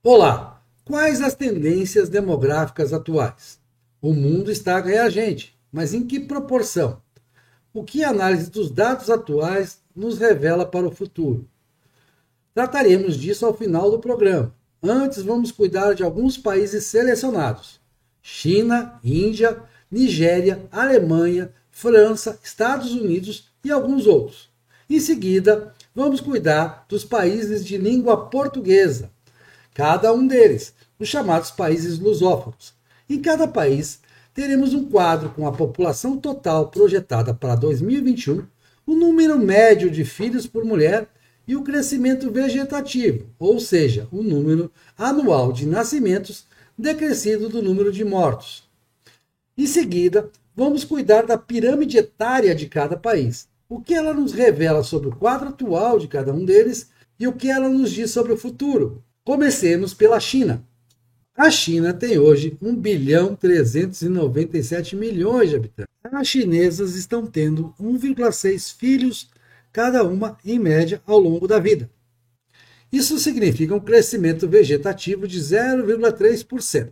Olá! Quais as tendências demográficas atuais? O mundo está a ganhar gente, mas em que proporção? O que a análise dos dados atuais nos revela para o futuro? Trataremos disso ao final do programa. Antes, vamos cuidar de alguns países selecionados: China, Índia, Nigéria, Alemanha, França, Estados Unidos e alguns outros. Em seguida, vamos cuidar dos países de língua portuguesa, cada um deles, os chamados países lusófonos. Em cada país, teremos um quadro com a população total projetada para 2021, o número médio de filhos por mulher e o crescimento vegetativo, ou seja, o número anual de nascimentos decrescido do número de mortos. Em seguida, vamos cuidar da pirâmide etária de cada país, o que ela nos revela sobre o quadro atual de cada um deles e o que ela nos diz sobre o futuro. Comecemos pela China. A China tem hoje 1.397 bilhões de habitantes. As chinesas estão tendo 1,6 filhos cada uma, em média, ao longo da vida. Isso significa um crescimento vegetativo de 0,3%.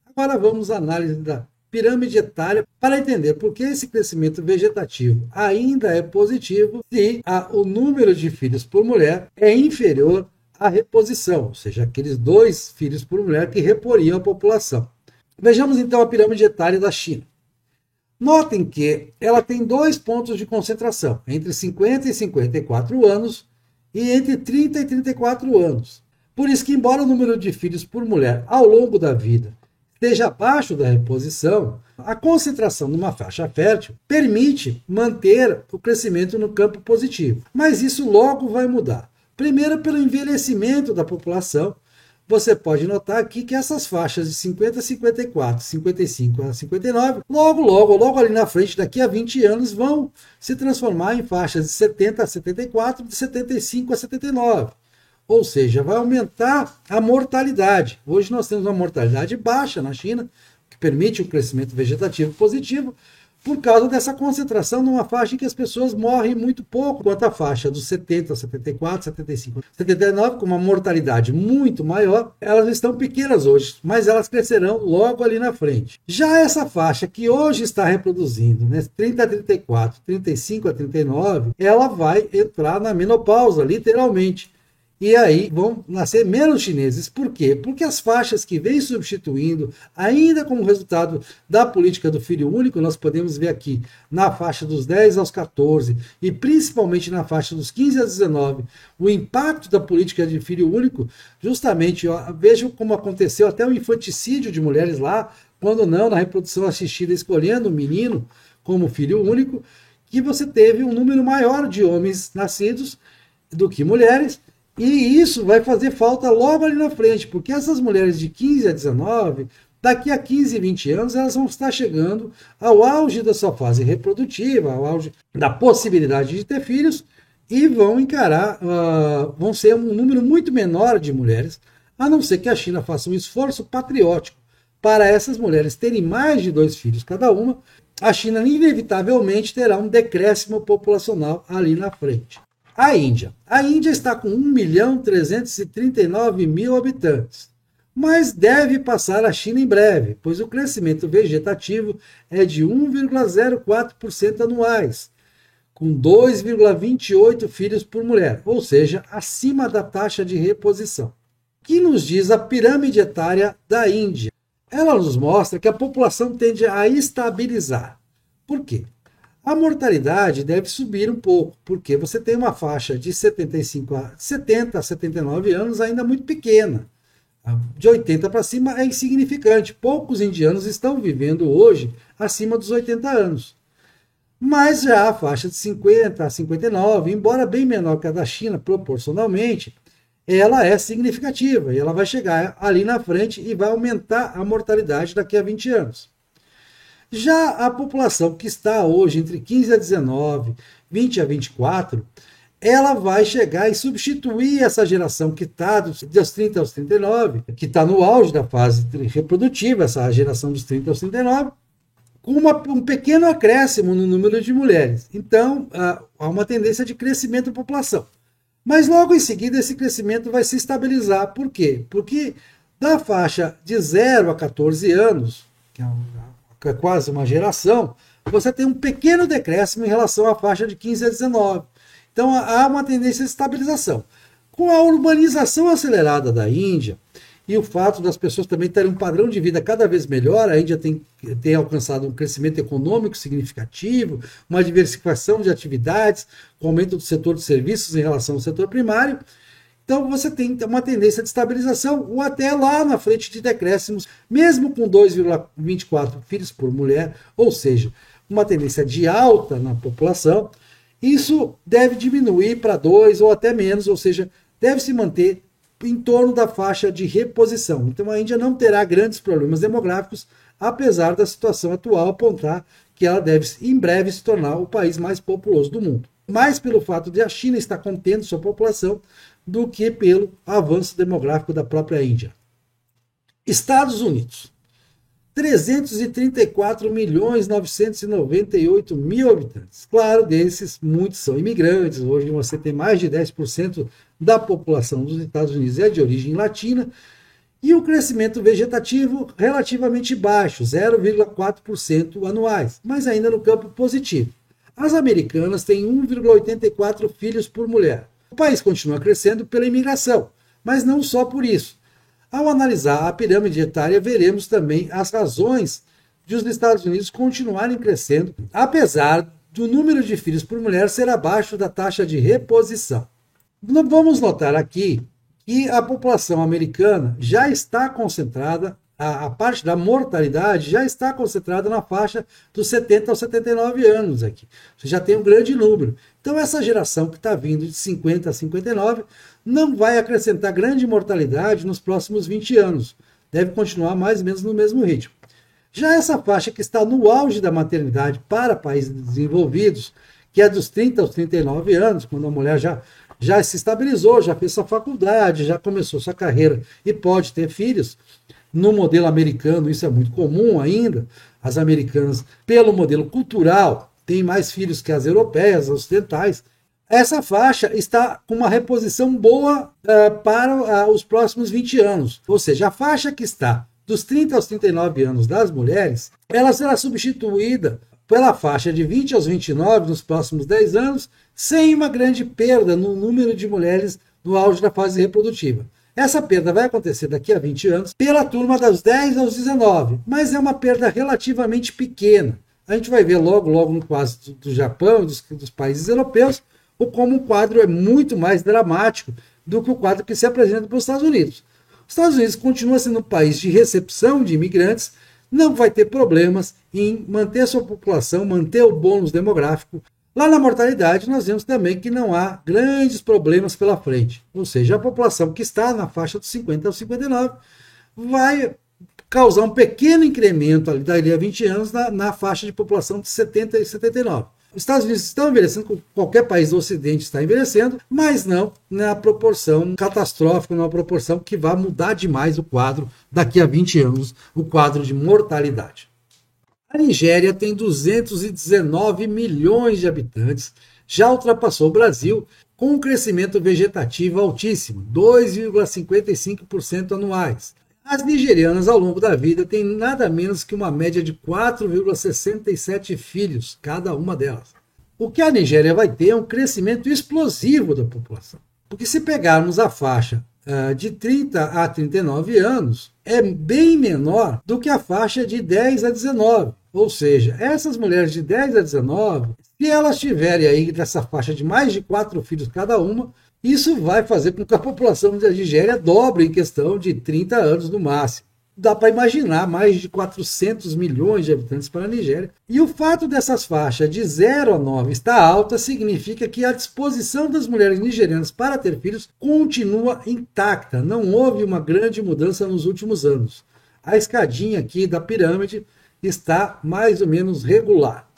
Agora vamos à análise da pirâmide etária para entender por que esse crescimento vegetativo ainda é positivo se o número de filhos por mulher é inferior à reposição, ou seja, aqueles 2 filhos por mulher que reporiam a população. Vejamos então a pirâmide etária da China. Notem que ela tem 2 pontos de concentração, entre 50 e 54 anos e entre 30 e 34 anos. Por isso que, embora o número de filhos por mulher ao longo da vida esteja abaixo da reposição, a concentração numa faixa fértil permite manter o crescimento no campo positivo. Mas isso logo vai mudar. Primeiro, pelo envelhecimento da população. Você pode notar aqui que essas faixas de 50 a 54, 55 a 59, logo ali na frente, daqui a 20 anos, vão se transformar em faixas de 70 a 74, de 75 a 79. Ou seja, vai aumentar a mortalidade. Hoje nós temos uma mortalidade baixa na China, que permite um crescimento vegetativo positivo, por causa dessa concentração numa faixa em que as pessoas morrem muito pouco, enquanto a faixa dos 70, 74, 75, 79, com uma mortalidade muito maior, elas estão pequenas hoje, mas elas crescerão logo ali na frente. Já essa faixa que hoje está reproduzindo, 30 a 34, 35 a 39, ela vai entrar na menopausa, literalmente. E aí vão nascer menos chineses. Por quê? Porque as faixas que vêm substituindo, ainda como resultado da política do filho único, nós podemos ver aqui na faixa dos 10 aos 14 e principalmente na faixa dos 15 a 19, o impacto da política de filho único, justamente, vejam como aconteceu até o infanticídio de mulheres lá, quando não, na reprodução assistida, escolhendo o menino como filho único, que você teve um número maior de homens nascidos do que mulheres. E isso vai fazer falta logo ali na frente, porque essas mulheres de 15 a 19, daqui a 15, 20 anos, elas vão estar chegando ao auge da sua fase reprodutiva, ao auge da possibilidade de ter filhos, e vão encarar, vão ser um número muito menor de mulheres, a não ser que a China faça um esforço patriótico para essas mulheres terem mais de 2 filhos cada uma. A China inevitavelmente terá um decréscimo populacional ali na frente. A Índia está com 1.339.000 habitantes, mas deve passar a China em breve, pois o crescimento vegetativo é de 1,04% anuais, com 2,28 filhos por mulher, ou seja, acima da taxa de reposição. O que nos diz a pirâmide etária da Índia? Ela nos mostra que a população tende a estabilizar. Por quê? A mortalidade deve subir um pouco, porque você tem uma faixa de 75 a 70 a 79 anos ainda muito pequena. De 80 para cima é insignificante. Poucos indianos estão vivendo hoje acima dos 80 anos. Mas já a faixa de 50 a 59, embora bem menor que a da China proporcionalmente, ela é significativa e ela vai chegar ali na frente e vai aumentar a mortalidade daqui a 20 anos. Já a população que está hoje entre 15 a 19, 20 a 24, ela vai chegar e substituir essa geração que está dos 30 aos 39, que está no auge da fase reprodutiva, essa geração dos 30 aos 39, com um pequeno acréscimo no número de mulheres. Então, há uma tendência de crescimento da população. Mas logo em seguida esse crescimento vai se estabilizar. Por quê? Porque Da faixa de 0 a 14 anos, que é quase uma geração, você tem um pequeno decréscimo em relação à faixa de 15 a 19. Então há uma tendência de estabilização. Com a urbanização acelerada da Índia e o fato das pessoas também terem um padrão de vida cada vez melhor, a Índia tem alcançado um crescimento econômico significativo, uma diversificação de atividades, com aumento do setor de serviços em relação ao setor primário. Então você tem uma tendência de estabilização ou até lá na frente de decréscimos, mesmo com 2,24 filhos por mulher, ou seja, uma tendência de alta na população. Isso deve diminuir para 2 ou até menos, ou seja, deve se manter em torno da faixa de reposição. Então a Índia não terá grandes problemas demográficos, apesar da situação atual apontar que ela deve em breve se tornar o país mais populoso do mundo. Mais pelo fato de a China estar contendo sua população do que pelo avanço demográfico da própria Índia. Estados Unidos. 334.998.000 habitantes. Claro, desses, muitos são imigrantes. Hoje você tem mais de 10% da população dos Estados Unidos é de origem latina. E o crescimento vegetativo relativamente baixo, 0,4% anuais, mas ainda no campo positivo. As americanas têm 1,84 filhos por mulher. O país continua crescendo pela imigração, mas não só por isso. Ao analisar a pirâmide etária, veremos também as razões de os Estados Unidos continuarem crescendo, apesar do número de filhos por mulher ser abaixo da taxa de reposição. Vamos notar aqui que a população americana já está concentrada, a parte da mortalidade já está concentrada na faixa dos 70 aos 79 anos aqui. Você já tem um grande número. Então essa geração que está vindo de 50 a 59 não vai acrescentar grande mortalidade nos próximos 20 anos. Deve continuar mais ou menos no mesmo ritmo. Já essa faixa que está no auge da maternidade para países desenvolvidos, que é dos 30 aos 39 anos, quando a mulher já se estabilizou, já fez sua faculdade, já começou sua carreira e pode ter filhos. No modelo americano isso é muito comum ainda. As americanas, pelo modelo cultural, têm mais filhos que as europeias, as ocidentais. Essa faixa está com uma reposição boa para os próximos 20 anos. Ou seja, a faixa que está dos 30 aos 39 anos das mulheres, ela será substituída pela faixa de 20 aos 29 nos próximos 10 anos, sem uma grande perda no número de mulheres no auge da fase reprodutiva. Essa perda vai acontecer daqui a 20 anos pela turma dos 10 aos 19, mas é uma perda relativamente pequena. A gente vai ver logo no caso do Japão e dos países europeus, como o quadro é muito mais dramático do que o quadro que se apresenta para os Estados Unidos. Os Estados Unidos continua sendo um país de recepção de imigrantes, não vai ter problemas em manter sua população, manter o bônus demográfico. Lá na mortalidade, nós vemos também que não há grandes problemas pela frente. Ou seja, a população que está na faixa dos 50 aos 59 vai causar um pequeno incremento ali dali a 20 anos na faixa de população de 70 e 79. Os Estados Unidos estão envelhecendo, como qualquer país do Ocidente está envelhecendo, mas não na proporção catastrófica, numa proporção que vai mudar demais o quadro daqui a 20 anos, o quadro de mortalidade. A Nigéria tem 219 milhões de habitantes, já ultrapassou o Brasil com um crescimento vegetativo altíssimo, 2,55% anuais. As nigerianas, ao longo da vida, têm nada menos que uma média de 4,67 filhos, cada uma delas. O que a Nigéria vai ter é um crescimento explosivo da população. Porque se pegarmos a faixa de 30 a 39 anos, é bem menor do que a faixa de 10 a 19. Ou seja, essas mulheres de 10 a 19, se elas tiverem aí nessa faixa de mais de 4 filhos cada uma, isso vai fazer com que a população da Nigéria dobre em questão de 30 anos no máximo. Dá para imaginar mais de 400 milhões de habitantes para a Nigéria. E o fato dessas faixas de 0 a 9 estar alta significa que a disposição das mulheres nigerianas para ter filhos continua intacta. Não houve uma grande mudança nos últimos anos. A escadinha aqui da pirâmide está mais ou menos regular.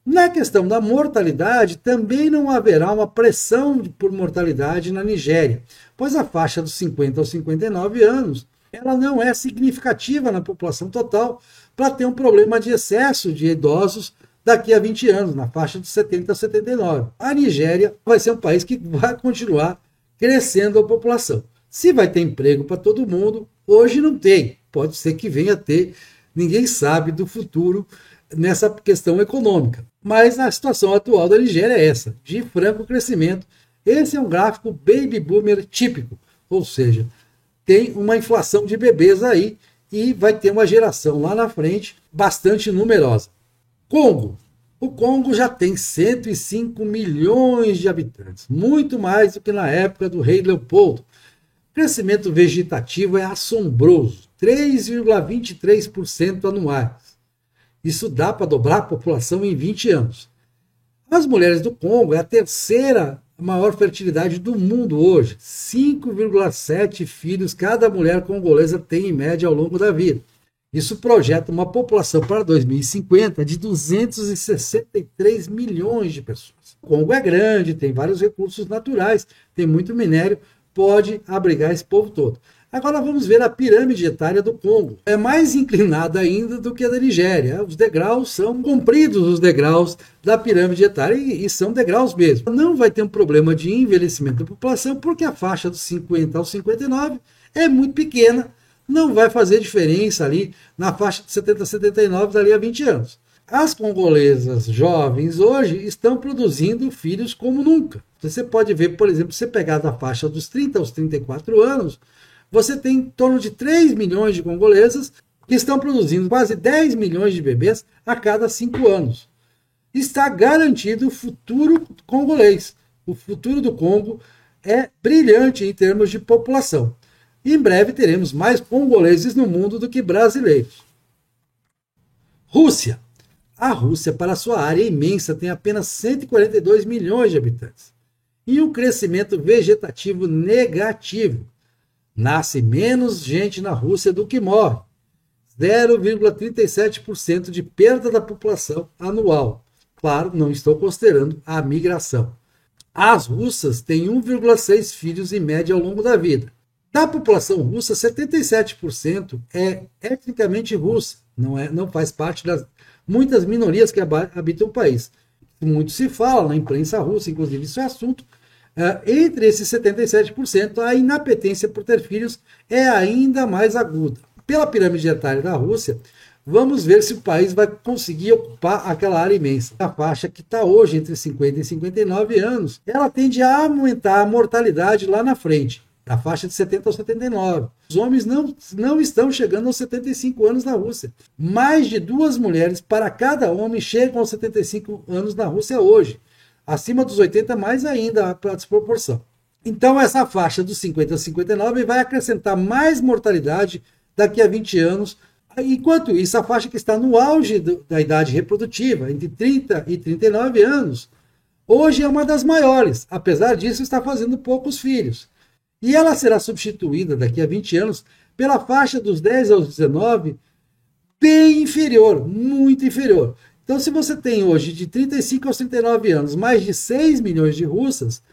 Na questão da mortalidade, também não haverá uma pressão por mortalidade na Nigéria, pois a faixa dos 50 aos 59 anos ela não é significativa na população total para ter um problema de excesso de idosos daqui a 20 anos, na faixa de 70 a 79. A Nigéria vai ser um país que vai continuar crescendo a população. Se vai ter emprego para todo mundo, Hoje não tem, pode ser que venha a ter, ninguém sabe do futuro nessa questão econômica. Mas a situação atual da Nigéria é essa, de franco crescimento. Esse é um gráfico baby boomer típico, ou seja, tem uma inflação de bebês aí e vai ter uma geração lá na frente bastante numerosa. Congo. O Congo já tem 105 milhões de habitantes, muito mais do que na época do rei Leopoldo. O crescimento vegetativo é assombroso, 3,23% anuais. Isso dá para dobrar a população em 20 anos. As mulheres do Congo é a terceira maior fertilidade do mundo hoje. 5,7 filhos cada mulher congolesa tem em média ao longo da vida. Isso projeta uma população para 2050 de 263 milhões de pessoas. O Congo é grande, tem vários recursos naturais, tem muito minério, pode abrigar esse povo todo. Agora vamos ver a pirâmide etária do Congo. É mais inclinada ainda do que a da Nigéria. Os degraus são compridos, os degraus da pirâmide etária, e são degraus mesmo. Não vai ter um problema de envelhecimento da população, porque a faixa dos 50 aos 59 é muito pequena, não vai fazer diferença ali na faixa de 70 a 79 dali a 20 anos. As congolesas jovens hoje estão produzindo filhos como nunca. Você pode ver, por exemplo, se você pegar da faixa dos 30 aos 34 anos, você tem em torno de 3 milhões de congolesas que estão produzindo quase 10 milhões de bebês a cada 5 anos. Está garantido o futuro congolês. O futuro do Congo é brilhante em termos de população. E em breve teremos mais congoleses no mundo do que brasileiros. Rússia. A Rússia, para sua área imensa, tem apenas 142 milhões de habitantes. E um crescimento vegetativo negativo. Nasce menos gente na Rússia do que morre. 0,37% de perda da população anual. Claro, não estou considerando a migração. As russas têm 1,6 filhos em média ao longo da vida. Da população russa, 77% é etnicamente russa, não faz parte das muitas minorias que habitam o país. Muito se fala na imprensa russa, inclusive isso é assunto. Entre esses 77%, a inapetência por ter filhos é ainda mais aguda. Pela pirâmide etária da Rússia, vamos ver se o país vai conseguir ocupar aquela área imensa. A faixa que está hoje entre 50 e 59 anos, ela tende a aumentar a mortalidade lá na frente. Da faixa de 70 aos 79. Os homens não estão chegando aos 75 anos na Rússia. Mais de 2 mulheres para cada homem chegam aos 75 anos na Rússia hoje. Acima dos 80, mais ainda para a desproporção. Então, essa faixa dos 50 a 59 vai acrescentar mais mortalidade daqui a 20 anos. Enquanto isso, a faixa que está no auge da idade reprodutiva, entre 30 e 39 anos, hoje é uma das maiores. Apesar disso, está fazendo poucos filhos. E ela será substituída daqui a 20 anos pela faixa dos 10 aos 19, bem inferior, muito inferior. Então, se você tem hoje de 35 aos 39 anos mais de 6 milhões de russas,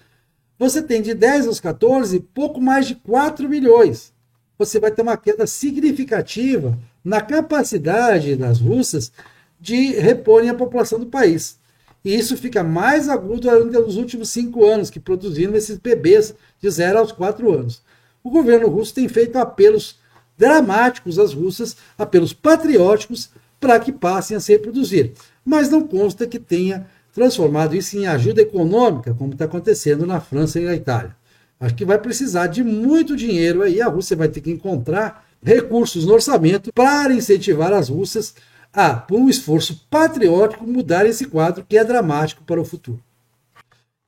você tem de 10 aos 14 pouco mais de 4 milhões. Você vai ter uma queda significativa na capacidade das russas de reporem a população do país. E isso fica mais agudo ainda nos últimos 5 anos, que produziram esses bebês de 0 aos 4 anos. O governo russo tem feito apelos dramáticos às russas, apelos patrióticos, para que passem a se reproduzir. Mas não consta que tenha transformado isso em ajuda econômica, como está acontecendo na França e na Itália. Acho que vai precisar de muito dinheiro aí, a Rússia vai ter que encontrar recursos no orçamento para incentivar as russas a, por um esforço patriótico, mudar esse quadro que é dramático para o futuro.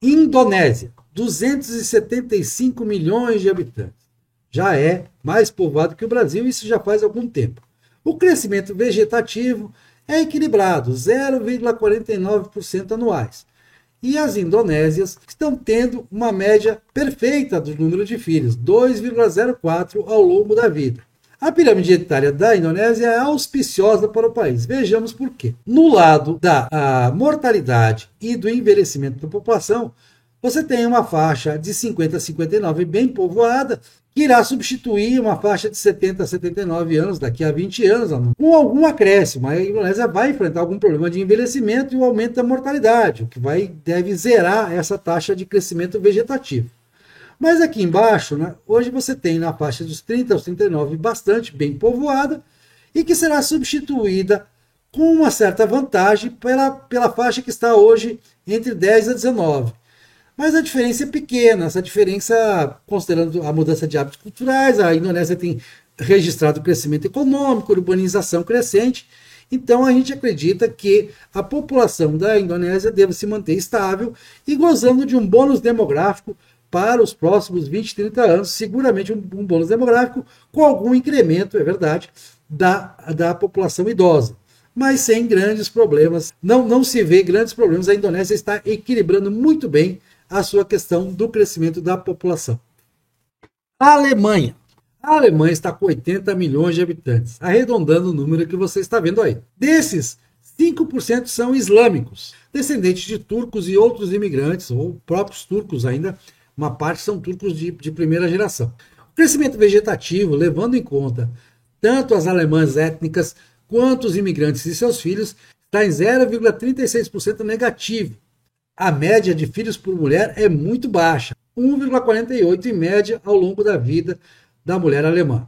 Indonésia, 275 milhões de habitantes. Já é mais povoado que o Brasil, isso já faz algum tempo. O crescimento vegetativo é equilibrado, 0,49% anuais. E as indonésias estão tendo uma média perfeita do número de filhos, 2,04 ao longo da vida. A pirâmide etária da Indonésia é auspiciosa para o país. Vejamos por quê. No lado da mortalidade e do envelhecimento da população, você tem uma faixa de 50 a 59 bem povoada, que irá substituir uma faixa de 70 a 79 anos daqui a 20 anos, com algum acréscimo. A Indonésia vai enfrentar algum problema de envelhecimento e o aumento da mortalidade, o que deve zerar essa taxa de crescimento vegetativo. Mas aqui embaixo, né, hoje você tem na faixa dos 30 aos 39 bastante bem povoada e que será substituída com uma certa vantagem pela faixa que está hoje entre 10 a 19. Mas a diferença é pequena, essa diferença, considerando a mudança de hábitos culturais, a Indonésia tem registrado crescimento econômico, urbanização crescente, então a gente acredita que a população da Indonésia deve se manter estável e gozando de um bônus demográfico para os próximos 20, 30 anos, seguramente um bônus demográfico com algum incremento, é verdade, da população idosa, mas sem grandes problemas. Não se vê grandes problemas. A Indonésia está equilibrando muito bem a sua questão do crescimento da população. A Alemanha. A Alemanha está com 80 milhões de habitantes, arredondando o número que você está vendo aí. Desses, 5% são islâmicos, descendentes de turcos e outros imigrantes, ou próprios turcos ainda, uma parte são turcos de primeira geração. O crescimento vegetativo, levando em conta tanto as alemãs étnicas quanto os imigrantes e seus filhos, está em 0,36% negativo. A média de filhos por mulher é muito baixa, 1,48 em média ao longo da vida da mulher alemã.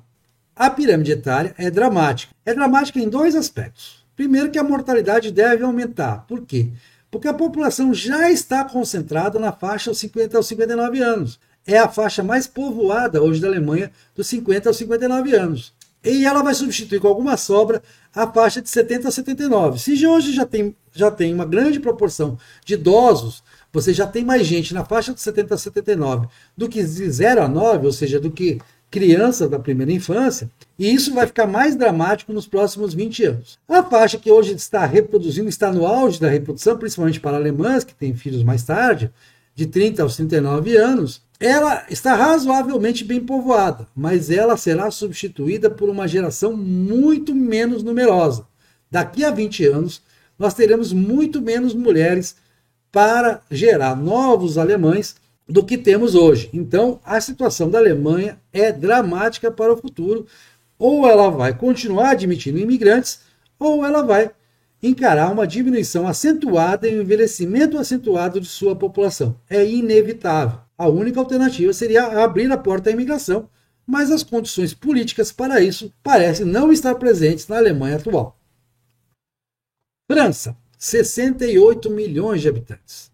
A pirâmide etária é dramática. É dramática em dois aspectos. Primeiro, que a mortalidade deve aumentar. Por quê? Porque a população já está concentrada na faixa aos 50 aos 59 anos. É a faixa mais povoada hoje da Alemanha, dos 50 aos 59 anos. E ela vai substituir com alguma sobra a faixa de 70 a 79. Se hoje já tem uma grande proporção de idosos, você já tem mais gente na faixa de 70 a 79 do que de 0 a 9, ou seja, do que crianças da primeira infância, e isso vai ficar mais dramático nos próximos 20 anos. A faixa que hoje está reproduzindo, está no auge da reprodução, principalmente para alemãs, que têm filhos mais tarde, de 30 aos 39 anos, ela está razoavelmente bem povoada, mas ela será substituída por uma geração muito menos numerosa. Daqui a 20 anos, nós teremos muito menos mulheres para gerar novos alemães do que temos hoje. Então, a situação da Alemanha é dramática para o futuro. Ou ela vai continuar admitindo imigrantes, ou ela vai encarar uma diminuição acentuada e um envelhecimento acentuado de sua população. É inevitável. A única alternativa seria abrir a porta à imigração, mas as condições políticas para isso parecem não estar presentes na Alemanha atual. França, 68 milhões de habitantes.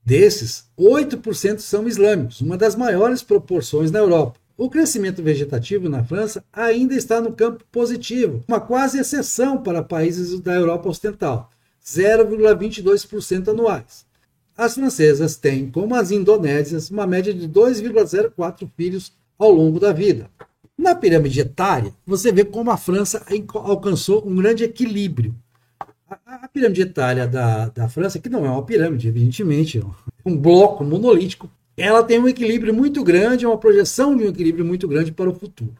Desses, 8% são islâmicos, uma das maiores proporções na Europa. O crescimento vegetativo na França ainda está no campo positivo, uma quase exceção para países da Europa Ocidental, 0,22% anuais. As francesas têm, como as indonésias, uma média de 2,04 filhos ao longo da vida. Na pirâmide etária, você vê como a França alcançou um grande equilíbrio. A pirâmide etária da França, que não é uma pirâmide, evidentemente, é um bloco monolítico, ela tem um equilíbrio muito grande, uma projeção de um equilíbrio muito grande para o futuro.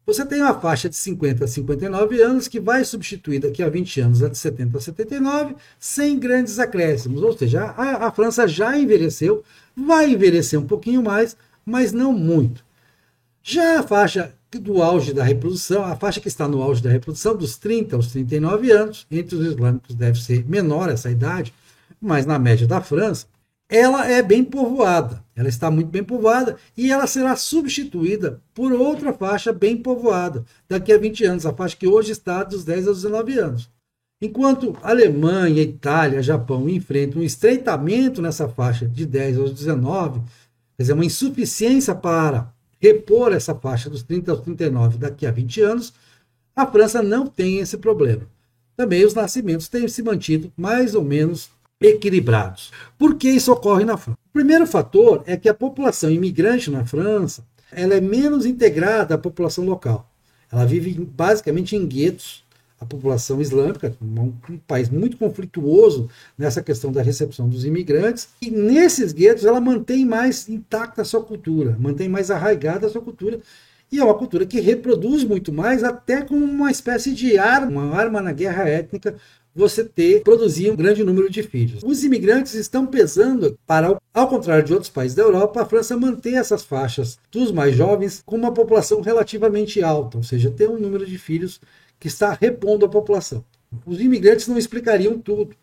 Você tem uma faixa de 50 a 59 anos, que vai substituir daqui a 20 anos a de 70 a 79, sem grandes acréscimos. Ou seja, a França já envelheceu, vai envelhecer um pouquinho mais, mas não muito. Já a faixa do auge da reprodução, a faixa que está no auge da reprodução, dos 30 aos 39 anos, entre os islâmicos deve ser menor essa idade, mas na média da França, ela é bem povoada, ela está muito bem povoada e ela será substituída por outra faixa bem povoada daqui a 20 anos, a faixa que hoje está dos 10 aos 19 anos. Enquanto Alemanha, Itália, Japão enfrentam um estreitamento nessa faixa de 10 aos 19, quer dizer, uma insuficiência para repor essa faixa dos 30 aos 39 daqui a 20 anos, a França não tem esse problema. Também os nascimentos têm se mantido mais ou menos equilibrados. Por que isso ocorre na França? O primeiro fator é que a população imigrante na França ela é menos integrada à população local. Ela vive basicamente em guetos. A população islâmica, um país muito conflituoso nessa questão da recepção dos imigrantes, e nesses guetos ela mantém mais intacta a sua cultura, mantém mais arraigada a sua cultura, e é uma cultura que reproduz muito mais, até como uma espécie de arma, uma arma na guerra étnica, você produzir um grande número de filhos. Os imigrantes estão pesando para, ao contrário de outros países da Europa, a França manter essas faixas dos mais jovens com uma população relativamente alta, ou seja, ter um número de filhos que está repondo a população. Os imigrantes não explicariam tudo.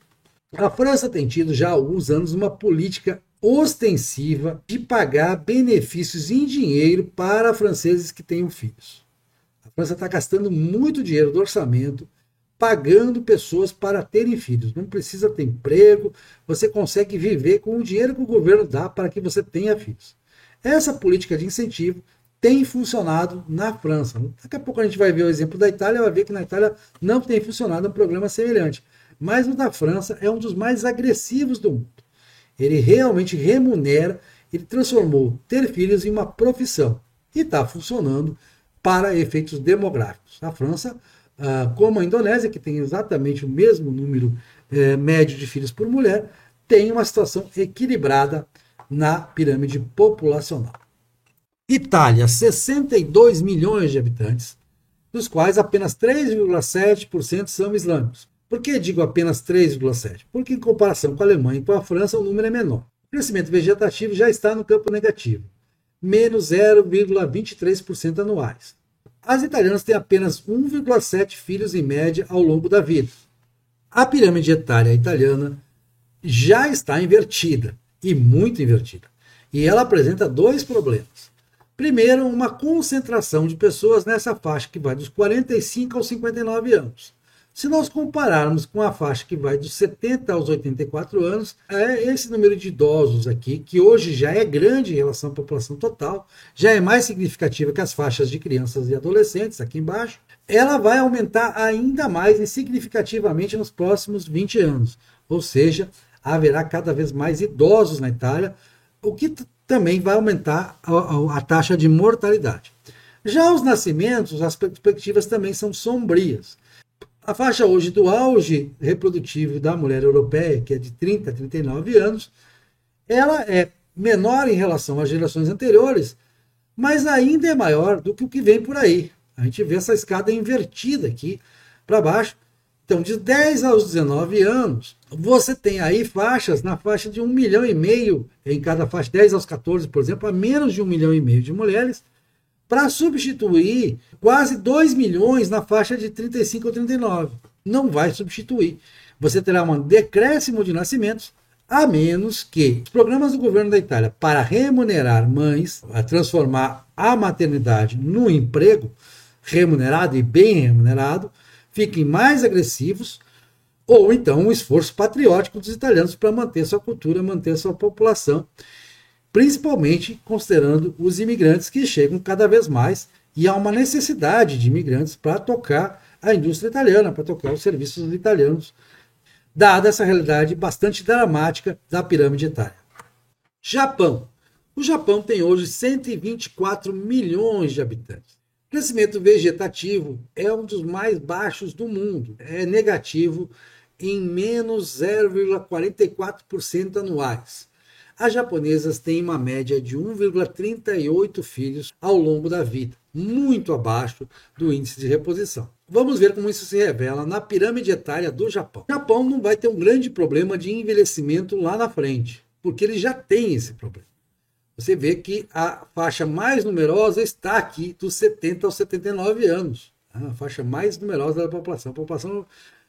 A França tem tido já há alguns anos uma política ostensiva de pagar benefícios em dinheiro para franceses que tenham filhos. A França está gastando muito dinheiro do orçamento pagando pessoas para terem filhos. Não precisa ter emprego, você consegue viver com o dinheiro que o governo dá para que você tenha filhos. Essa política de incentivo tem funcionado na França. Daqui a pouco a gente vai ver o exemplo da Itália, vai ver que na Itália não tem funcionado um programa semelhante. Mas o da França é um dos mais agressivos do mundo. Ele realmente remunera, ele transformou ter filhos em uma profissão. E está funcionando para efeitos demográficos. A França, como a Indonésia, que tem exatamente o mesmo número médio de filhos por mulher, tem uma situação equilibrada na pirâmide populacional. Itália, 62 milhões de habitantes, dos quais apenas 3,7% são islâmicos. Por que digo apenas 3,7%? Porque em comparação com a Alemanha e com a França, o número é menor. O crescimento vegetativo já está no campo negativo, menos 0,23% anuais. As italianas têm apenas 1,7 filhos em média ao longo da vida. A pirâmide etária italiana já está invertida, e muito invertida. E ela apresenta dois problemas. Primeiro, uma concentração de pessoas nessa faixa que vai dos 45 aos 59 anos. Se nós compararmos com a faixa que vai dos 70 aos 84 anos, esse número de idosos aqui, que hoje já é grande em relação à população total, já é mais significativa que as faixas de crianças e adolescentes aqui embaixo, ela vai aumentar ainda mais e significativamente nos próximos 20 anos. Ou seja, haverá cada vez mais idosos na Itália, o que também vai aumentar a taxa de mortalidade. Já os nascimentos, as perspectivas também são sombrias. A faixa hoje do auge reprodutivo da mulher europeia, que é de 30 a 39 anos, ela é menor em relação às gerações anteriores, mas ainda é maior do que o que vem por aí. A gente vê essa escada invertida aqui para baixo. Então, de 10 aos 19 anos, você tem aí faixas na faixa de 1,5 milhão, em cada faixa, 10 aos 14, por exemplo, a menos de 1,5 milhão de mulheres, para substituir quase 2 milhões na faixa de 35 ou 39. Não vai substituir. Você terá um decréscimo de nascimentos, a menos que os programas do governo da Itália para remunerar mães, a transformar a maternidade num emprego remunerado e bem remunerado, fiquem mais agressivos, ou então um esforço patriótico dos italianos para manter sua cultura, manter sua população, principalmente considerando os imigrantes que chegam cada vez mais, e há uma necessidade de imigrantes para tocar a indústria italiana, para tocar os serviços italianos, dada essa realidade bastante dramática da pirâmide etária. Japão. O Japão tem hoje 124 milhões de habitantes. O crescimento vegetativo é um dos mais baixos do mundo, é negativo em menos 0,44% anuais. As japonesas têm uma média de 1,38 filhos ao longo da vida, muito abaixo do índice de reposição. Vamos ver como isso se revela na pirâmide etária do Japão. O Japão não vai ter um grande problema de envelhecimento lá na frente, porque ele já tem esse problema. Você vê que a faixa mais numerosa está aqui dos 70 aos 79 anos. A faixa mais numerosa da população. A população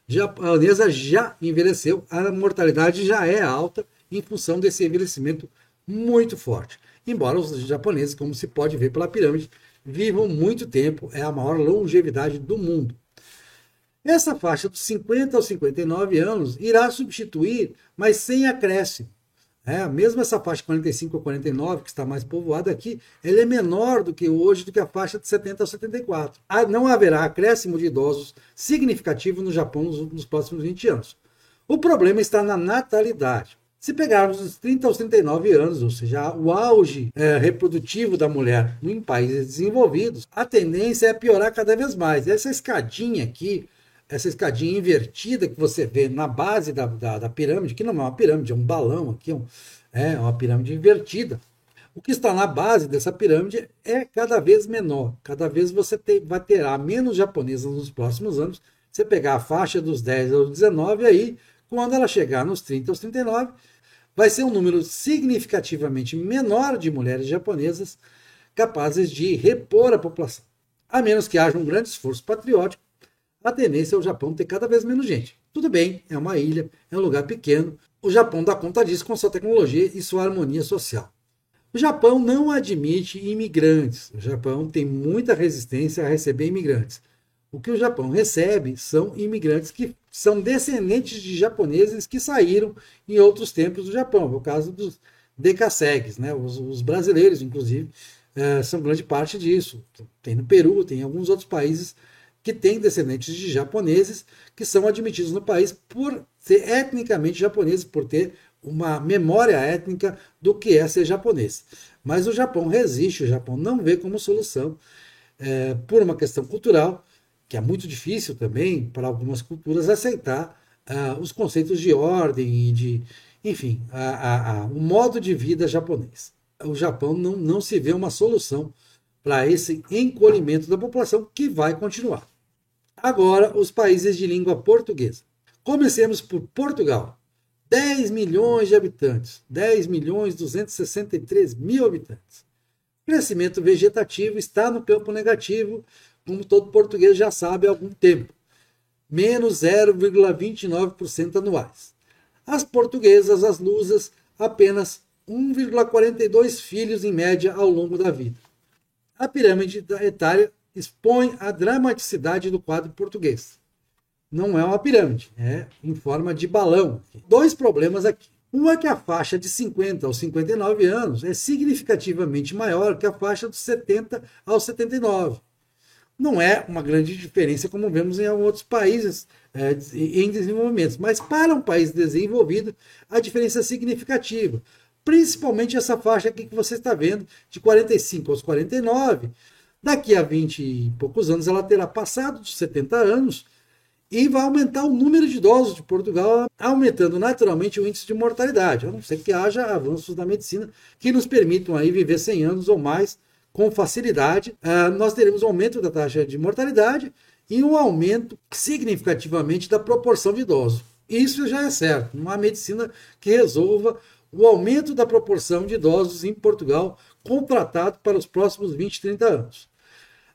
japonesa já envelheceu, a mortalidade já é alta, em função desse envelhecimento muito forte. Embora os japoneses, como se pode ver pela pirâmide, vivam muito tempo, é a maior longevidade do mundo. Essa faixa dos 50 aos 59 anos irá substituir, mas sem acréscimo. Mesmo essa faixa 45 a 49, que está mais povoada aqui, ela é menor do que hoje, do que a faixa de 70 a 74. Não haverá acréscimo de idosos significativo no Japão nos próximos 20 anos. O problema está na natalidade. Se pegarmos os 30 aos 39 anos, ou seja, o auge reprodutivo da mulher em países desenvolvidos, a tendência é piorar cada vez mais. Essa escadinha aqui, essa escadinha invertida que você vê na base da pirâmide, que não é uma pirâmide, é um balão aqui, é uma pirâmide invertida. O que está na base dessa pirâmide é cada vez menor. Cada vez você vai ter menos japonesas nos próximos anos. Você pegar a faixa dos 10 aos 19, aí, quando ela chegar nos 30 aos 39, vai ser um número significativamente menor de mulheres japonesas capazes de repor a população. A menos que haja um grande esforço patriótico, a tendência é o Japão ter cada vez menos gente. Tudo bem, é uma ilha, é um lugar pequeno, O Japão dá conta disso com sua tecnologia e sua harmonia social. O Japão não admite imigrantes. O Japão tem muita resistência a receber imigrantes. O que o Japão recebe são imigrantes que são descendentes de japoneses que saíram em outros tempos do Japão. É o caso dos decassegues, né? Os brasileiros, inclusive, são grande parte disso. Tem no Peru, tem em alguns outros países que têm descendentes de japoneses que são admitidos no país por ser etnicamente japoneses, por ter uma memória étnica do que é ser japonês. Mas o Japão resiste, o Japão não vê como solução, por uma questão cultural, que é muito difícil também para algumas culturas aceitar os conceitos de ordem e de, enfim, o modo de vida japonês. O Japão não se vê uma solução para esse encolhimento da população que vai continuar. Agora, os países de língua portuguesa. Comecemos por Portugal. 10 milhões de habitantes, 10 milhões 263 mil habitantes. O crescimento vegetativo está no campo negativo, como todo português já sabe há algum tempo, menos 0,29% anuais. As portuguesas, as lusas, apenas 1,42 filhos em média ao longo da vida. A pirâmide etária expõe a dramaticidade do quadro português. Não é uma pirâmide, é em forma de balão. Dois problemas aqui. Um é que a faixa de 50 aos 59 anos é significativamente maior que a faixa dos 70 aos 79. Não é uma grande diferença como vemos em outros países em desenvolvimento, mas para um país desenvolvido a diferença é significativa, principalmente essa faixa aqui que você está vendo, de 45 aos 49, daqui a 20 e poucos anos ela terá passado dos 70 anos e vai aumentar o número de idosos de Portugal, aumentando naturalmente o índice de mortalidade, a não ser que haja avanços na medicina que nos permitam aí viver 100 anos ou mais com facilidade. Nós teremos um aumento da taxa de mortalidade e um aumento significativamente da proporção de idosos. Isso já é certo, não há medicina que resolva o aumento da proporção de idosos em Portugal contratado para os próximos 20, 30 anos.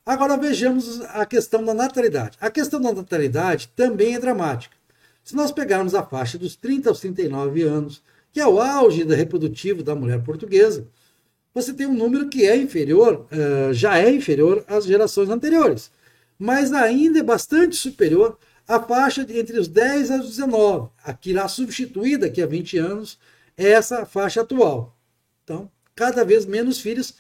Agora vejamos a questão da natalidade. A questão da natalidade também é dramática. Se nós pegarmos a faixa dos 30 aos 39 anos, que é o auge reprodutivo da mulher portuguesa, você tem um número que é inferior, já é inferior às gerações anteriores, mas ainda é bastante superior à faixa entre os 10 e os 19, a que irá substituir daqui a 20 anos essa faixa atual. Então, cada vez menos filhos.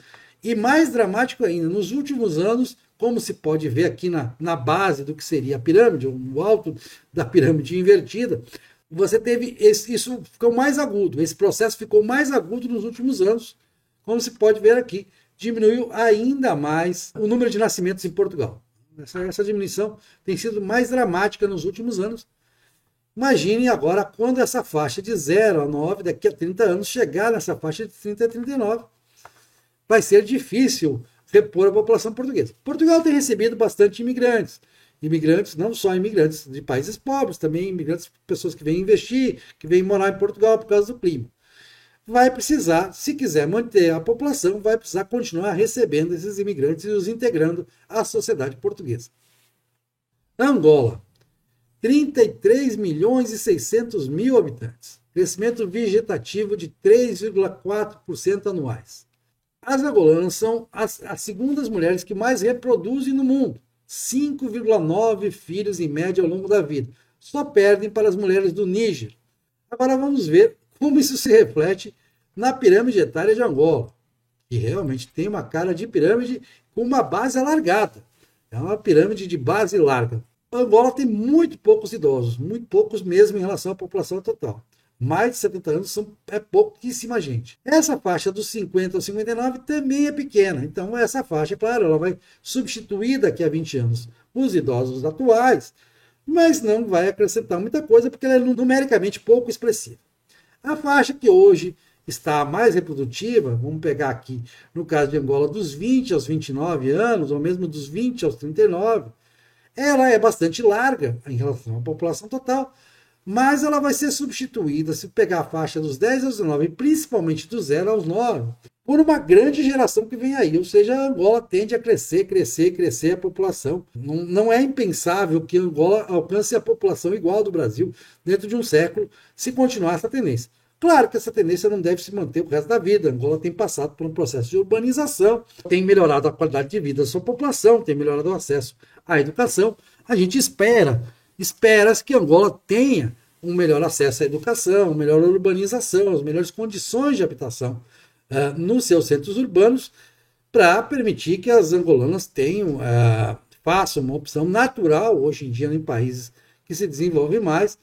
E mais dramático ainda, nos últimos anos, como se pode ver aqui na base do que seria a pirâmide, no alto da pirâmide invertida, você teve isso ficou mais agudo, esse processo ficou mais agudo nos últimos anos, como se pode ver aqui, diminuiu ainda mais o número de nascimentos em Portugal. Essa diminuição tem sido mais dramática nos últimos anos. Imagine agora quando essa faixa de 0 a 9, daqui a 30 anos, chegar nessa faixa de 30 a 39. Vai ser difícil repor a população portuguesa. Portugal tem recebido bastante imigrantes. Imigrantes, não só imigrantes de países pobres, também imigrantes, pessoas que vêm investir, que vêm morar em Portugal por causa do clima. Vai precisar, se quiser manter a população, vai precisar continuar recebendo esses imigrantes e os integrando à sociedade portuguesa. Angola, 33 milhões e 600 mil habitantes. Crescimento vegetativo de 3,4% anuais. As angolanas são as segundas mulheres que mais reproduzem no mundo. 5,9 filhos em média ao longo da vida. Só perdem para as mulheres do Níger. Agora vamos ver como isso se reflete na pirâmide etária de Angola, que realmente tem uma cara de pirâmide com uma base alargada. É uma pirâmide de base larga. Angola tem muito poucos idosos, muito poucos mesmo em relação à população total. Mais de 70 anos é pouquíssima gente. Essa faixa dos 50 aos 59 também é pequena. Então, essa faixa, claro, ela vai substituir daqui a 20 anos os idosos atuais, mas não vai acrescentar muita coisa, porque ela é numericamente pouco expressiva. A faixa que hoje está mais reprodutiva, vamos pegar aqui, no caso de Angola, dos 20 aos 29 anos, ou mesmo dos 20 aos 39, ela é bastante larga em relação à população total, mas ela vai ser substituída, se pegar a faixa dos 10 aos 19, principalmente do 0 aos 9, por uma grande geração que vem aí. Ou seja, a Angola tende a crescer a população. Não é impensável que a Angola alcance a população igual ao do Brasil dentro de um século, se continuar essa tendência. Claro que essa tendência não deve se manter o resto da vida. A Angola tem passado por um processo de urbanização, tem melhorado a qualidade de vida da sua população, tem melhorado o acesso à educação. A gente espera-se que Angola tenha um melhor acesso à educação, uma melhor urbanização, as melhores condições de habitação nos seus centros urbanos, para permitir que as angolanas façam uma opção natural, hoje em dia em países que se desenvolvem mais,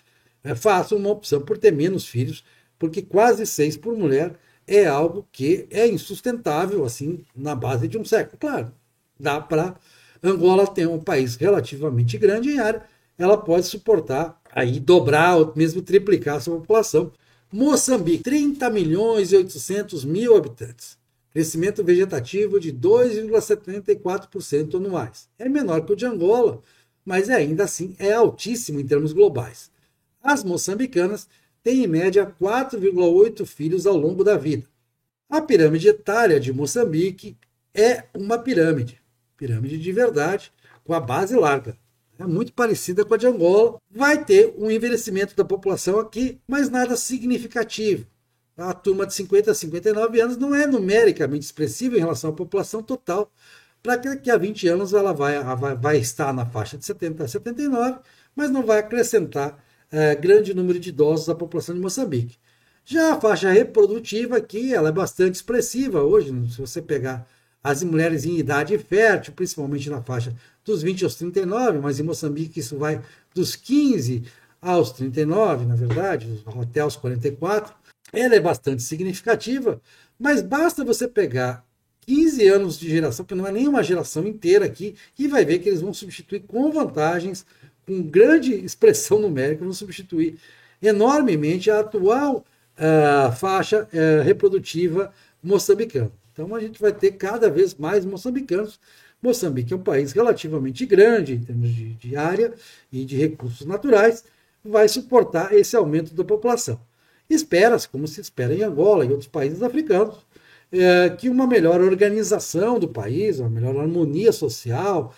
façam uma opção por ter menos filhos, porque quase 6 por mulher é algo que é insustentável assim na base de um século. Claro, dá para Angola ter um país relativamente grande em área, ela pode suportar aí dobrar ou mesmo triplicar a sua população. Moçambique, 30 milhões e 800 mil habitantes. Crescimento vegetativo de 2,74% anuais. É menor que o de Angola, mas ainda assim é altíssimo em termos globais. As moçambicanas têm em média 4,8 filhos ao longo da vida. A pirâmide etária de Moçambique é uma pirâmide de verdade, com a base larga. É muito parecida com a de Angola. Vai ter um envelhecimento da população aqui, mas nada significativo. A turma de 50 a 59 anos não é numericamente expressiva em relação à população total, para que daqui a 20 anos ela vai estar na faixa de 70 a 79, mas não vai acrescentar grande número de idosos à população de Moçambique. Já a faixa reprodutiva aqui, ela é bastante expressiva hoje, se você pegar as mulheres em idade fértil, principalmente na faixa dos 20 aos 39, mas em Moçambique isso vai dos 15 aos 39, na verdade, até aos 44. Ela é bastante significativa, mas basta você pegar 15 anos de geração, que não é nem uma geração inteira aqui, e vai ver que eles vão substituir com vantagens, com grande expressão numérica, vão substituir enormemente a atual faixa reprodutiva moçambicana. Então a gente vai ter cada vez mais moçambicanos. Moçambique é um país relativamente grande em termos de área e de recursos naturais, vai suportar esse aumento da população. Espera-se, como se espera em Angola e outros países africanos, que uma melhor organização do país, uma melhor harmonia social,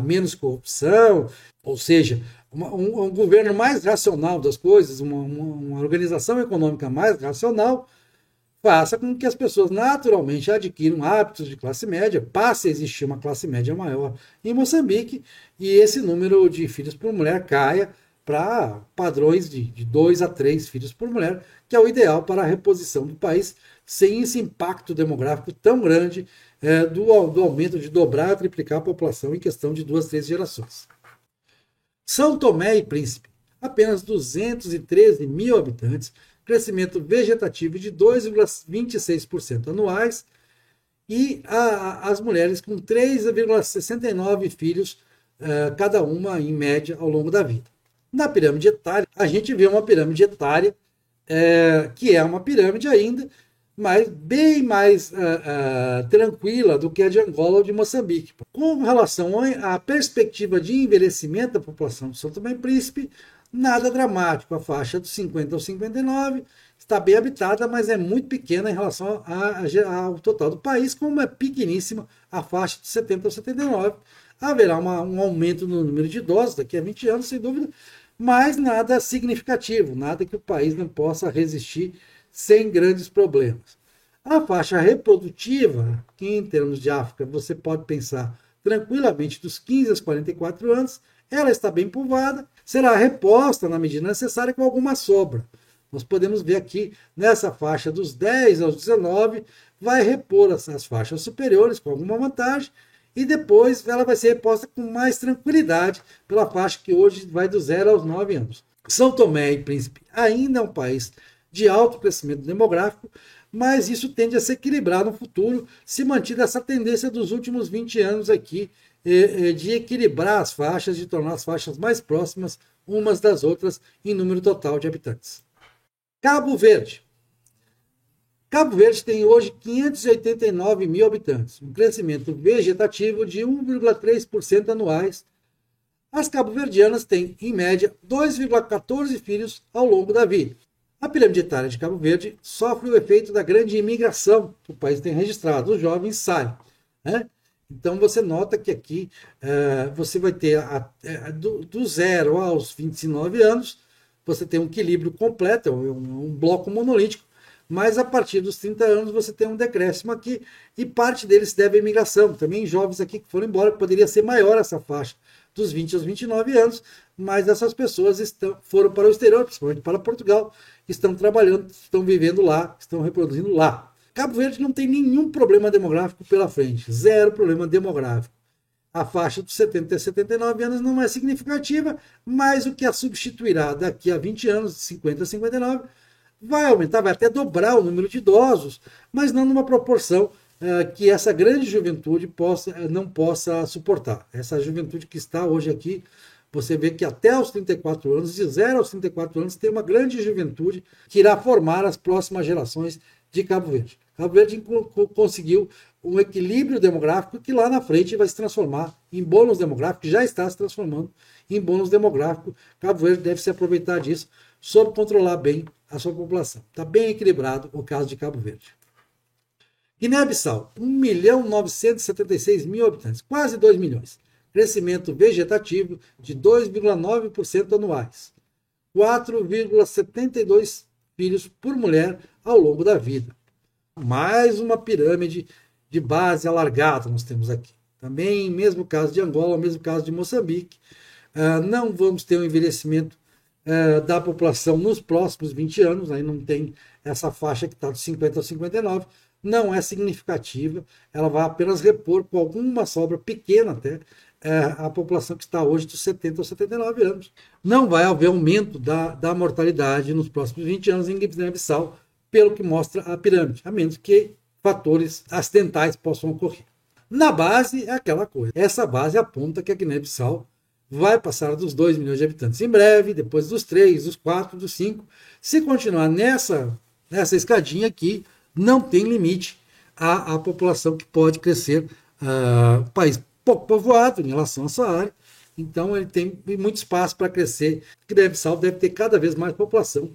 menos corrupção, ou seja, um governo mais racional das coisas, uma organização econômica mais racional, faça com que as pessoas naturalmente adquiram hábitos de classe média, passe a existir uma classe média maior em Moçambique e esse número de filhos por mulher caia para padrões de 2 a 3 filhos por mulher, que é o ideal para a reposição do país, sem esse impacto demográfico tão grande do aumento de dobrar, triplicar a população em questão de 2, 3 gerações. São Tomé e Príncipe, apenas 213 mil habitantes, crescimento vegetativo de 2,26% anuais e as mulheres com 3,69 filhos cada uma em média ao longo da vida. Na pirâmide etária, a gente vê uma pirâmide etária que é uma pirâmide ainda, mas bem mais tranquila do que a de Angola ou de Moçambique. Com relação à perspectiva de envelhecimento da população de São Tomé e Príncipe, nada dramático. A faixa dos 50 aos 59 está bem habitada, mas é muito pequena em relação ao total do país, como é pequeníssima a faixa de 70 aos 79. Haverá um aumento no número de idosos daqui a 20 anos, sem dúvida, mas nada significativo, nada que o país não possa resistir sem grandes problemas. A faixa reprodutiva, que em termos de África você pode pensar tranquilamente dos 15 aos 44 anos, ela está bem povoada, será reposta na medida necessária com alguma sobra. Nós podemos ver aqui, nessa faixa dos 10 aos 19, vai repor as faixas superiores com alguma vantagem, e depois ela vai ser reposta com mais tranquilidade pela faixa que hoje vai do 0 aos 9 anos. São Tomé e Príncipe ainda é um país de alto crescimento demográfico, mas isso tende a se equilibrar no futuro, se manter essa tendência dos últimos 20 anos aqui, de equilibrar as faixas, de tornar as faixas mais próximas umas das outras em número total de habitantes. Cabo Verde. Cabo Verde tem hoje 589 mil habitantes, um crescimento vegetativo de 1,3% anuais. As cabo-verdianas têm, em média, 2,14 filhos ao longo da vida. A pirâmide etária de Cabo Verde sofre o efeito da grande imigração que o país tem registrado. Os jovens saem, né? Então você nota que aqui você vai ter do 0 aos 29 anos, você tem um equilíbrio completo, um bloco monolítico, mas a partir dos 30 anos você tem um decréscimo aqui, e parte deles se deve à imigração. Também jovens aqui que foram embora, poderia ser maior essa faixa, dos 20 aos 29 anos, mas essas pessoas foram para o exterior, principalmente para Portugal, estão trabalhando, estão vivendo lá, estão reproduzindo lá. Cabo Verde não tem nenhum problema demográfico pela frente, zero problema demográfico. A faixa dos 70 a 79 anos não é significativa, mas o que a substituirá daqui a 20 anos, de 50 a 59, vai aumentar, vai até dobrar o número de idosos, mas não numa proporção que essa grande juventude não possa suportar. Essa juventude que está hoje aqui, você vê que até os 34 anos, de 0 aos 34 anos, tem uma grande juventude que irá formar as próximas gerações de Cabo Verde. Cabo Verde conseguiu um equilíbrio demográfico que lá na frente vai se transformar em bônus demográfico, já está se transformando em bônus demográfico. Cabo Verde deve se aproveitar disso, soube controlar bem a sua população. Está bem equilibrado o caso de Cabo Verde. Guiné-Bissau, 1.976.000 habitantes, quase 2 milhões. Crescimento vegetativo de 2,9% anuais. 4,72 filhos por mulher ao longo da vida. Mais uma pirâmide de base alargada nós temos aqui. Também, mesmo caso de Angola, mesmo caso de Moçambique, não vamos ter um envelhecimento da população nos próximos 20 anos, aí não tem essa faixa que está de 50 a 59, não é significativa, ela vai apenas repor com alguma sobra pequena até a população que está hoje dos 70 aos 79 anos. Não vai haver aumento da mortalidade nos próximos 20 anos em Guiné-Bissau, pelo que mostra a pirâmide, a menos que fatores acidentais possam ocorrer. Na base é aquela coisa, essa base aponta que a Guiné-Bissau vai passar dos 2 milhões de habitantes em breve, depois dos 3, dos 4, dos 5. Se continuar nessa escadinha aqui, não tem limite à população que pode crescer. País pouco povoado em relação à sua área, então ele tem muito espaço para crescer. Guiné-Bissau deve ter cada vez mais população.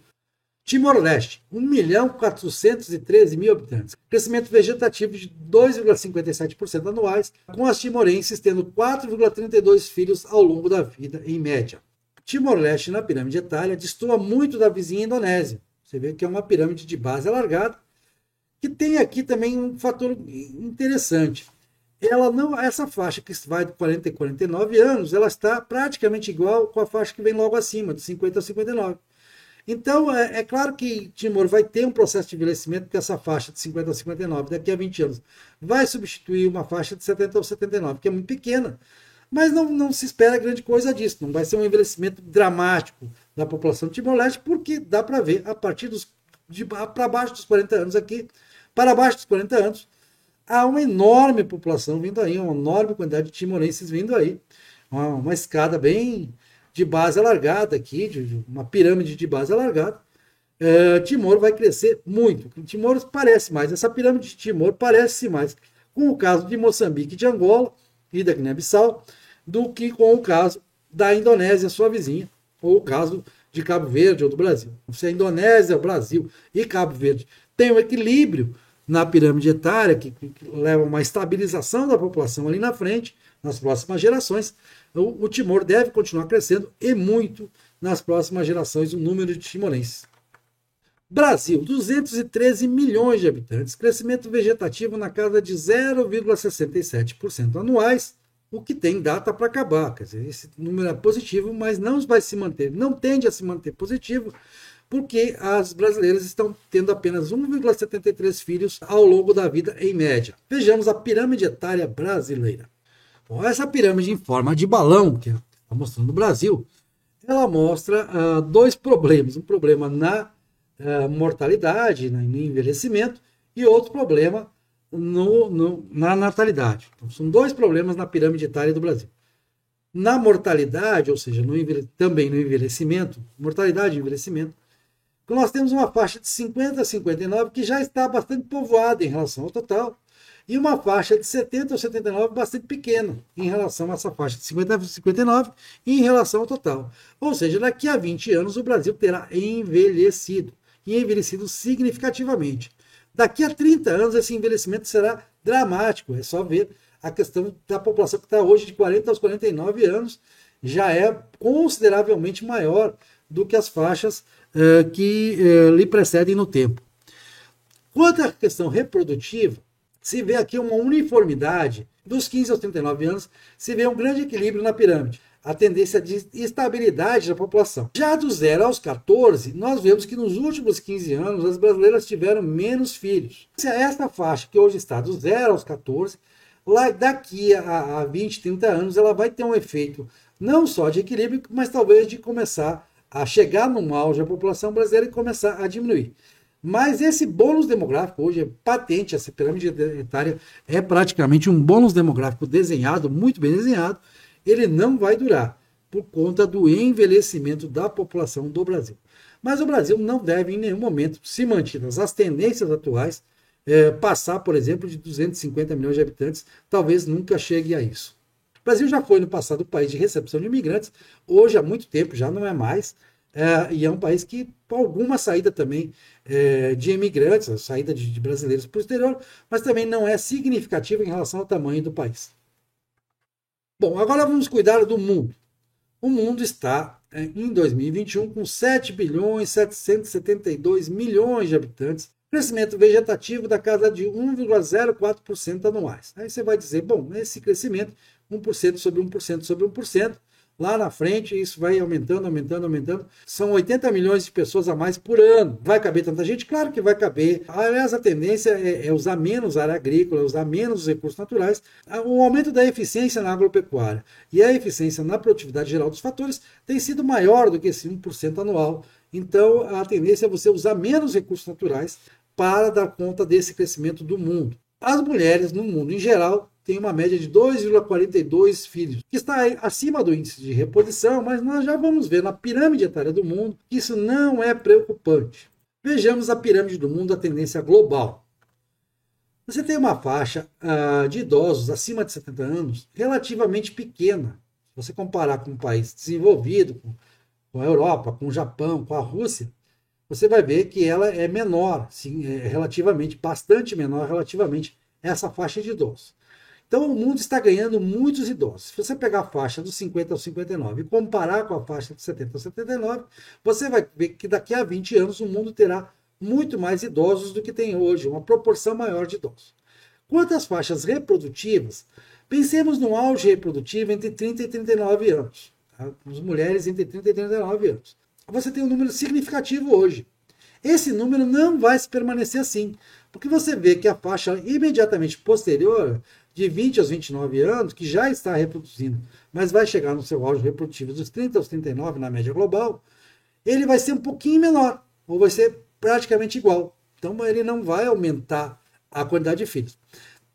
Timor-Leste, 1.413.000 habitantes. Crescimento vegetativo de 2,57% anuais, com as timorenses tendo 4,32 filhos ao longo da vida, em média. Timor-Leste, na pirâmide etária, destoa muito da vizinha Indonésia. Você vê que é uma pirâmide de base alargada, que tem aqui também um fator interessante. Essa faixa que vai de 40 a 49 anos, ela está praticamente igual com a faixa que vem logo acima, de 50 a 59. Então, é claro que Timor vai ter um processo de envelhecimento, porque essa faixa de 50 a 59, daqui a 20 anos, vai substituir uma faixa de 70 a 79, que é muito pequena. Mas não se espera grande coisa disso, não vai ser um envelhecimento dramático da população de Timor-Leste, porque dá para ver, a partir para baixo dos 40 anos aqui, para baixo dos 40 anos, há uma enorme população vindo aí, uma enorme quantidade de timorenses vindo aí, uma escada bem de base alargada aqui, de uma pirâmide de base alargada. Timor vai crescer muito. Timor parece mais, essa pirâmide de Timor parece mais com o caso de Moçambique, de Angola e da Guiné-Bissau, do que com o caso da Indonésia, sua vizinha, ou o caso de Cabo Verde ou do Brasil. Se a Indonésia, o Brasil e Cabo Verde têm um equilíbrio na pirâmide etária, que leva a uma estabilização da população ali na frente, nas próximas gerações, o Timor deve continuar crescendo e muito nas próximas gerações o número de timorenses. Brasil, 213 milhões de habitantes, crescimento vegetativo na casa de 0,67% anuais, o que tem data para acabar. Quer dizer, esse número é positivo, mas não vai se manter, não tende a se manter positivo, porque as brasileiras estão tendo apenas 1,73 filhos ao longo da vida em média. Vejamos a pirâmide etária brasileira. Bom, essa pirâmide em forma de balão, que está mostrando o Brasil, ela mostra dois problemas. Um problema na mortalidade, no envelhecimento, e outro problema na natalidade. Então, são dois problemas na pirâmide etária do Brasil. Na mortalidade, ou seja, também no envelhecimento, mortalidade e envelhecimento, nós temos uma faixa de 50 a 59 que já está bastante povoada em relação ao total, e uma faixa de 70 ou 79 bastante pequena em relação a essa faixa de 50 a 59 e em relação ao total. Ou seja, daqui a 20 anos o Brasil terá envelhecido, e envelhecido significativamente. Daqui a 30 anos esse envelhecimento será dramático, é só ver a questão da população que está hoje de 40 aos 49 anos, já é consideravelmente maior do que as faixas que lhe precedem no tempo. Quanto à questão reprodutiva, se vê aqui uma uniformidade dos 15 aos 39 anos, se vê um grande equilíbrio na pirâmide, a tendência de estabilidade da população. Já do 0 aos 14, nós vemos que nos últimos 15 anos as brasileiras tiveram menos filhos. Essa faixa que hoje está do 0 aos 14, lá daqui a 20, 30 anos, ela vai ter um efeito não só de equilíbrio, mas talvez de começar a chegar no auge da população brasileira e começar a diminuir. Mas esse bônus demográfico hoje é patente, essa pirâmide etária é praticamente um bônus demográfico desenhado, muito bem desenhado, ele não vai durar por conta do envelhecimento da população do Brasil. Mas o Brasil não deve em nenhum momento, se mantidas as tendências atuais, passar, por exemplo, de 250 milhões de habitantes, talvez nunca chegue a isso. O Brasil já foi no passado um país de recepção de imigrantes, hoje há muito tempo já não é mais, e é um país que, com alguma saída também de imigrantes, a saída de brasileiros para o exterior, mas também não é significativa em relação ao tamanho do país. Bom, agora vamos cuidar do mundo. O mundo está, em 2021, com 7 bilhões 772 milhões de habitantes, crescimento vegetativo da casa de 1,04% anuais. Aí você vai dizer, bom, esse crescimento, 1% sobre 1% sobre 1%, lá na frente isso vai aumentando, aumentando, aumentando. São 80 milhões de pessoas a mais por ano. Vai caber tanta gente? Claro que vai caber. Aliás, a tendência é usar menos área agrícola, usar menos recursos naturais. O aumento da eficiência na agropecuária e a eficiência na produtividade geral dos fatores tem sido maior do que esse 1% anual. Então, a tendência é você usar menos recursos naturais para dar conta desse crescimento do mundo. As mulheres no mundo em geral têm uma média de 2,42 filhos, que está acima do índice de reposição, mas nós já vamos ver na pirâmide etária do mundo que isso não é preocupante. Vejamos a pirâmide do mundo, a tendência global. Você tem uma faixa de idosos acima de 70 anos relativamente pequena. Se você comparar com um país desenvolvido, com a Europa, com o Japão, com a Rússia, você vai ver que ela é menor, sim, relativamente, bastante menor relativamente a essa faixa de idosos. Então o mundo está ganhando muitos idosos. Se você pegar a faixa dos 50 aos 59 e comparar com a faixa de 70 aos 79, você vai ver que daqui a 20 anos o mundo terá muito mais idosos do que tem hoje, uma proporção maior de idosos. Quanto às faixas reprodutivas, pensemos no auge reprodutivo entre 30 e 39 anos. Tá? As mulheres entre 30 e 39 anos. Você tem um número significativo hoje. Esse número não vai se permanecer assim, porque você vê que a faixa imediatamente posterior, de 20 aos 29 anos, que já está reproduzindo, mas vai chegar no seu auge reprodutivo dos 30 aos 39 na média global, ele vai ser um pouquinho menor, ou vai ser praticamente igual. Então ele não vai aumentar a quantidade de filhos.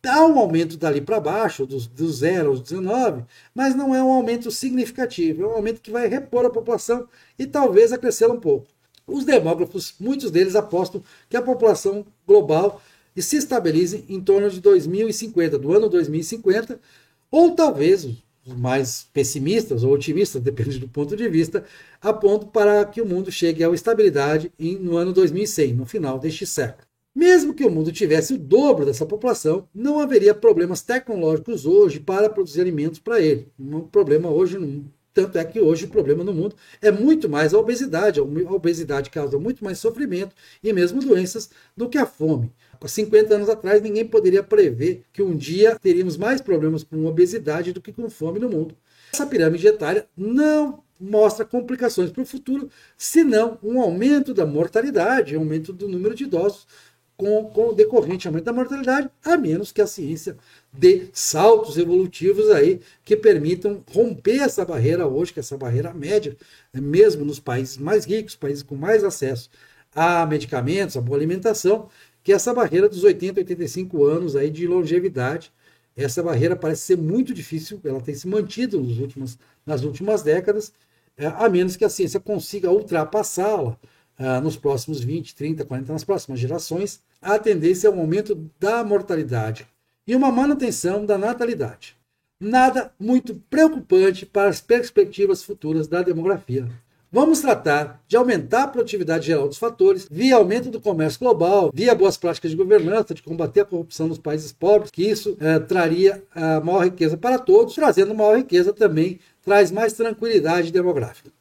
Há um aumento dali para baixo, do 0 aos 19, mas não é um aumento significativo, é um aumento que vai repor a população e talvez acrescer um pouco. Os demógrafos, muitos deles apostam que a população global se estabilize em torno de 2050, do ano 2050, ou talvez os mais pessimistas ou otimistas, depende do ponto de vista, apontam para que o mundo chegue à estabilidade no ano 2100, no final deste século. Mesmo que o mundo tivesse o dobro dessa população, não haveria problemas tecnológicos hoje para produzir alimentos para ele. Um problema hoje no mundo. Tanto é que hoje o problema no mundo é muito mais a obesidade. A obesidade causa muito mais sofrimento e mesmo doenças do que a fome. Há 50 anos atrás, ninguém poderia prever que um dia teríamos mais problemas com obesidade do que com fome no mundo. Essa pirâmide etária não mostra complicações para o futuro, senão um aumento da mortalidade, um aumento do número de idosos, com o decorrente aumento da mortalidade, a menos que a ciência dê saltos evolutivos aí que permitam romper essa barreira hoje, que é essa barreira média, mesmo nos países mais ricos, países com mais acesso a medicamentos, a boa alimentação, que é essa barreira dos 80, 85 anos aí de longevidade. Essa barreira parece ser muito difícil, ela tem se mantido nas últimas décadas, a menos que a ciência consiga ultrapassá-la nos próximos 20, 30, 40, nas próximas gerações. A tendência é um aumento da mortalidade e uma manutenção da natalidade. Nada muito preocupante para as perspectivas futuras da demografia. Vamos tratar de aumentar a produtividade geral dos fatores, via aumento do comércio global, via boas práticas de governança, de combater a corrupção nos países pobres, que isso traria maior riqueza para todos, trazendo maior riqueza também traz mais tranquilidade demográfica.